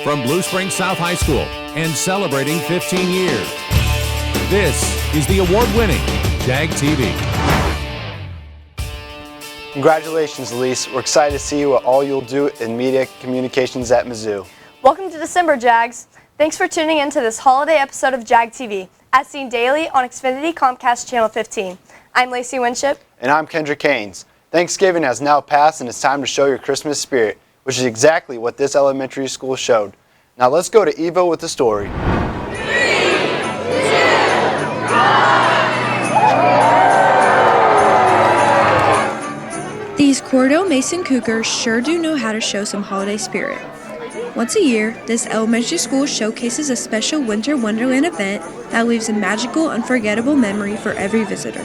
from Blue Springs South High School and celebrating 15 years. This is the award-winning Jag TV. Congratulations, Elise. We're excited to see what all you'll do in media communications at Mizzou. Welcome to December, Jags. Thanks for tuning in to this holiday episode of Jag TV, as seen daily on Xfinity Comcast Channel 15. I'm Lacey Winship. And I'm Kendrick Haynes. Thanksgiving has now passed and it's time to show your Christmas spirit, which is exactly what this elementary school showed. Now let's go to Evo with the story. 3, 2, 1. These Cordell Mason Cougars sure do know how to show some holiday spirit. Once a year, this elementary school showcases a special Winter Wonderland event that leaves a magical, unforgettable memory for every visitor.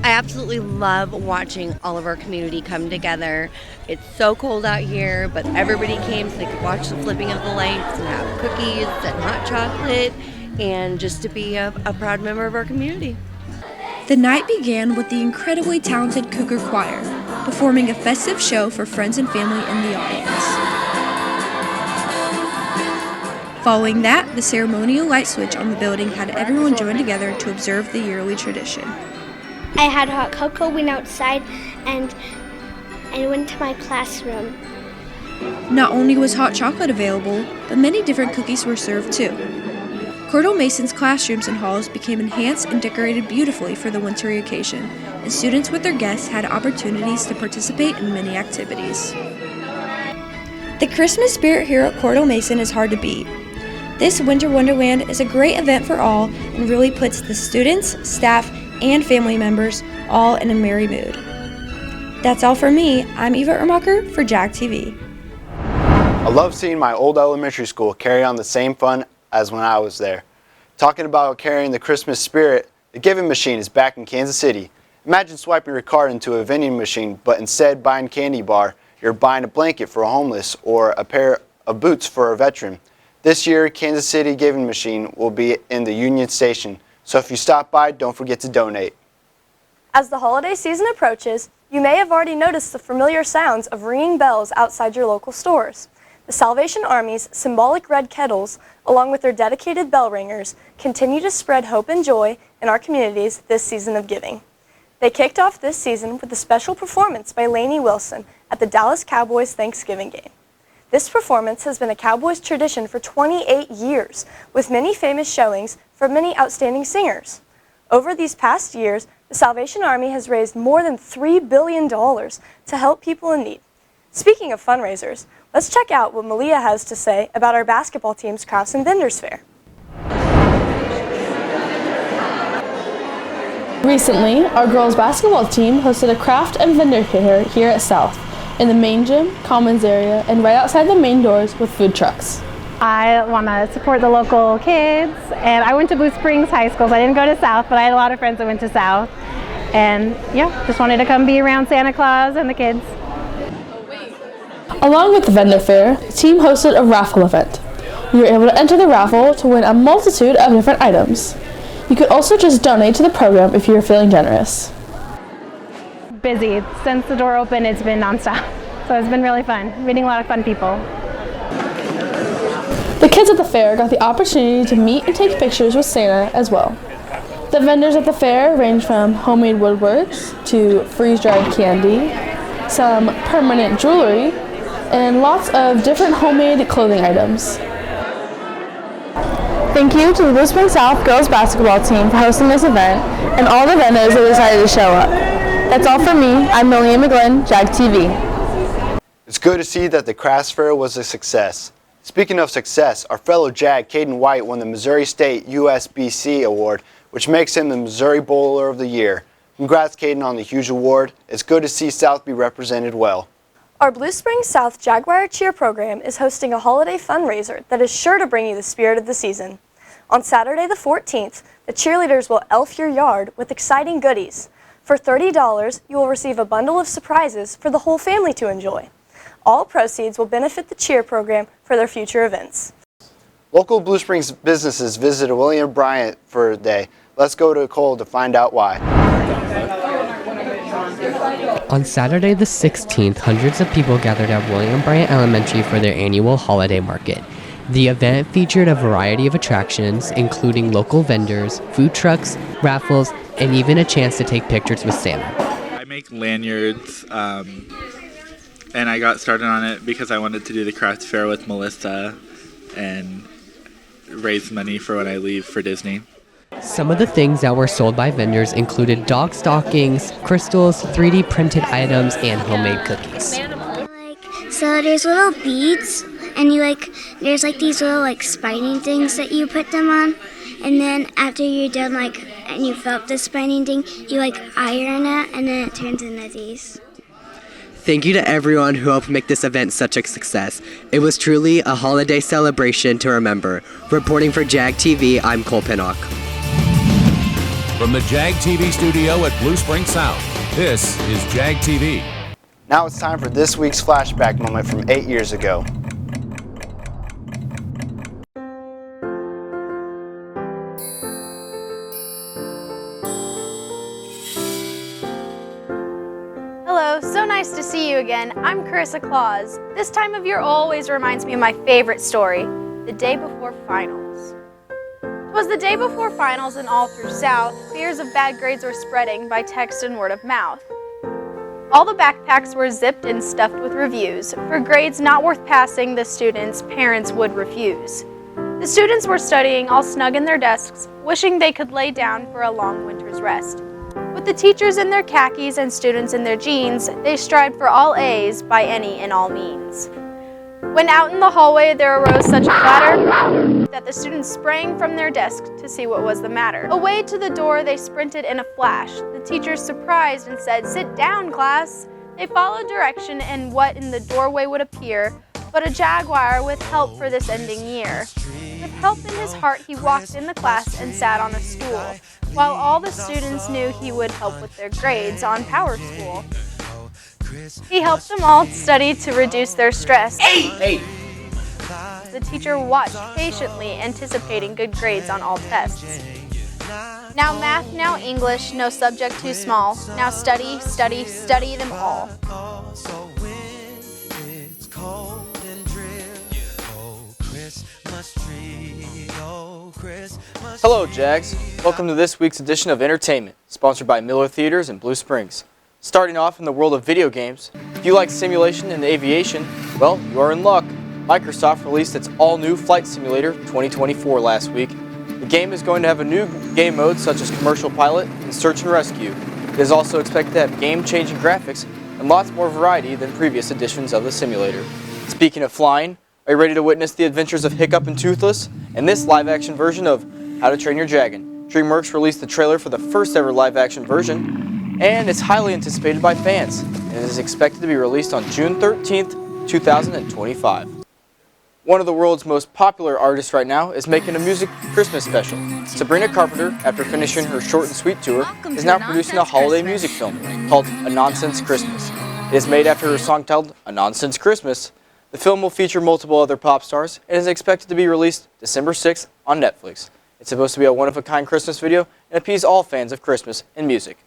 I absolutely love watching all of our community come together. It's so cold out here, but everybody came so they could watch the flipping of the lights and have cookies and hot chocolate and just to be a proud member of our community. The night began with the incredibly talented Cougar Choir, performing a festive show for friends and family in the audience. Following that, the ceremonial light switch on the building had everyone join together to observe the yearly tradition. I had hot cocoa, went outside, and I went to my classroom. Not only was hot chocolate available, but many different cookies were served too. Cordell Mason's classrooms and halls became enhanced and decorated beautifully for the wintry occasion, and students with their guests had opportunities to participate in many activities. The Christmas spirit here at Cordell Mason is hard to beat. This Winter Wonderland is a great event for all and really puts the students, staff, and family members all in a merry mood. That's all for me. I'm Eva Ermacher for Jag TV. I love seeing my old elementary school carry on the same fun as when I was there. Talking about carrying the Christmas spirit, the Giving Machine is back in Kansas City. Imagine swiping your card into a vending machine, but instead buying candy bar, you're buying a blanket for a homeless or a pair of boots for a veteran. This year, Kansas City Giving Machine will be in the Union Station, so if you stop by, don't forget to donate. As the holiday season approaches, you may have already noticed the familiar sounds of ringing bells outside your local stores. The Salvation Army's symbolic red kettles, along with their dedicated bell ringers, continue to spread hope and joy in our communities this season of giving. They kicked off this season with a special performance by Lainey Wilson at the Dallas Cowboys Thanksgiving game. This performance has been a Cowboys tradition for 28 years, with many famous showings from many outstanding singers. Over these past years, the Salvation Army has raised more than $3 billion to help people in need. Speaking of fundraisers, let's check out what Malia has to say about our basketball team's Crafts and Vendors Fair. Recently, our girls basketball team hosted a craft and vendor fair here at South, in the main gym, commons area, and right outside the main doors with food trucks. I want to support the local kids, and I went to Blue Springs High School, so I didn't go to South, but I had a lot of friends that went to South. And yeah, just wanted to come be around Santa Claus and the kids. Along with the vendor fair, the team hosted a raffle event. You were able to enter the raffle to win a multitude of different items. You could also just donate to the program if you were feeling generous. Busy. Since the door opened, it's been nonstop. So it's been really fun, meeting a lot of fun people. The kids at the fair got the opportunity to meet and take pictures with Santa as well. The vendors at the fair range from homemade woodworks to freeze-dried candy, some permanent jewelry, and lots of different homemade clothing items. Thank you to the Blue Springs South girls basketball team for hosting this event and all the vendors that decided to show up. That's all for me. I'm Millie McGlynn, Jag TV. It's good to see that the crafts fair was a success. Speaking of success, our fellow Jag, Caden White, won the Missouri State USBC Award, which makes him the Missouri Bowler of the Year. Congrats, Caden, on the huge award. It's good to see South be represented well. Our Blue Springs South Jaguar Cheer program is hosting a holiday fundraiser that is sure to bring you the spirit of the season. On Saturday the 14th, the cheerleaders will elf your yard with exciting goodies. For $30, you will receive a bundle of surprises for the whole family to enjoy. All proceeds will benefit the cheer program for their future events. Local Blue Springs businesses visited William Bryant for a day. Let's go to Cole to find out why. On Saturday the 16th, hundreds of people gathered at William Bryant Elementary for their annual holiday market. The event featured a variety of attractions, including local vendors, food trucks, raffles, and even a chance to take pictures with Santa. I make lanyards, and I got started on it because I wanted to do the craft fair with Melissa and raise money for when I leave for Disney. Some of the things that were sold by vendors included dog stockings, crystals, 3D printed items, and homemade cookies. So there's little beads, and there's these little spinning things that you put them on, and then after you're done and you fill up the spinning thing, you iron it, and then it turns into these. Thank you to everyone who helped make this event such a success. It was truly a holiday celebration to remember. Reporting for Jag TV, I'm Cole Pinnock. From the Jag TV studio at Blue Springs South, this is Jag TV. Now it's time for this week's flashback moment from 8 years ago. Hello, so nice to see you again. I'm Carissa Claus. This time of year always reminds me of my favorite story, the day before finals. It was the day before finals, and all through South, fears of bad grades were spreading by text and word of mouth. All the backpacks were zipped and stuffed with reviews. For grades not worth passing, the students' parents would refuse. The students were studying all snug in their desks, wishing they could lay down for a long winter's rest. With the teachers in their khakis and students in their jeans, they strived for all A's by any and all means. When out in the hallway there arose such a clatter that the students sprang from their desk to see what was the matter. Away to the door they sprinted in a flash. The teachers surprised and said, "Sit down, class." They followed direction and what in the doorway would appear but a jaguar with help for this ending year. With help in his heart he walked in the class and sat on a stool, while all the students knew he would help with their grades on Power School. He helped them all study to reduce their stress. Hey! The teacher watched patiently, anticipating good grades on all tests. Now math, now English, no subject too small. Now study, study, study them all. Hello, Jags. Welcome to this week's edition of Entertainment, sponsored by Miller Theaters in Blue Springs. Starting off in the world of video games, if you like simulation and aviation, well, you are in luck. Microsoft released its all-new Flight Simulator 2024 last week. The game is going to have a new game mode such as Commercial Pilot and Search and Rescue. It is also expected to have game-changing graphics and lots more variety than previous editions of the simulator. Speaking of flying, are you ready to witness the adventures of Hiccup and Toothless in this live-action version of How to Train Your Dragon? DreamWorks released the trailer for the first ever live-action version, and it's highly anticipated by fans. It is expected to be released on June 13th, 2025. One of the world's most popular artists right now is making a music Christmas special. Sabrina Carpenter, after finishing her short and sweet tour, is now producing a holiday music film called A Nonsense Christmas. It is made after her song titled A Nonsense Christmas. The film will feature multiple other pop stars and is expected to be released December 6th on Netflix. It's supposed to be a one-of-a-kind Christmas video and appease all fans of Christmas and music.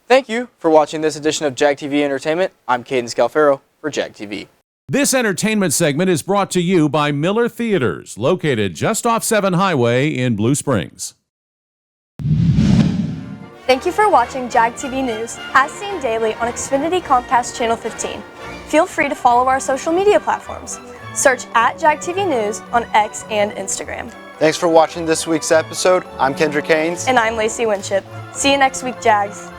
Thank you for watching this edition of Jag TV Entertainment. I'm Caden Scalfaro for Jag TV. This entertainment segment is brought to you by Miller Theaters, located just off 7 Highway in Blue Springs. Thank you for watching Jag TV News, as seen daily on Xfinity Comcast Channel 15. Feel free to follow our social media platforms. Search at Jag TV News on X and Instagram. Thanks for watching this week's episode. I'm Kendrick Haynes. And I'm Lacey Winship. See you next week, Jags.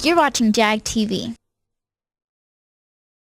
You're watching Jag TV.